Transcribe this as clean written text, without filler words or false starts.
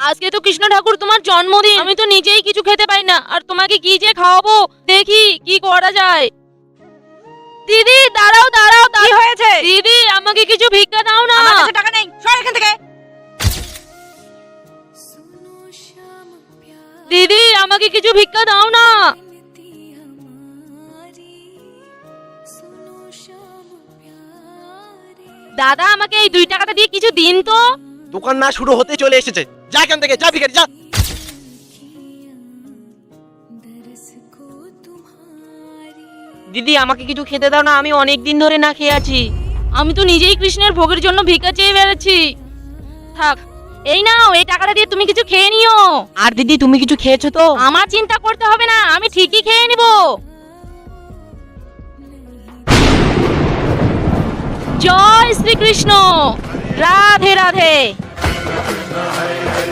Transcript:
আজকে তো কৃষ্ণ ঠাকুর তোমার জন্মদিন, আমি তো নিজেই কিছু খেতে পাই না, আর তোমাকে কি যে খাওয়াবো, দেখি কি করা যায়। দিদি দাঁড়াও দাঁড়াও, কি হয়েছে? দিদি আমাকে কিছু ভিক্ষা দাও না। আমার কাছে টাকা নেই, সর এখান থেকে। দিদি আমাকে কিছু ভিক্ষা দাও না। দাদা আমাকে এই 2 টাকাটা দিয়ে কিছু দিন তো। দোকান না শুরু হতে চলে এসেছে, যা এখান থেকে, যা ভিখারি যা। দিদি আমাকে কিছু খেতে দাও না, আমি অনেক দিন ধরে না খেয়ে আছি। আমি তো নিজেই কৃষ্ণের ভোগের জন্য ভিক্ষা চেয়ে বেড়াচ্ছি। থাক, এই নাও, এই টাকাটা দিয়ে তুমি কিছু খেয়ে নিও। আর দিদি তুমি কিছু খেয়েছো তো? আমার চিন্তা করতে হবে না, আমি ঠিকই খেয়ে নিব। জয় শ্রীকৃষ্ণ, রাধে রাধে।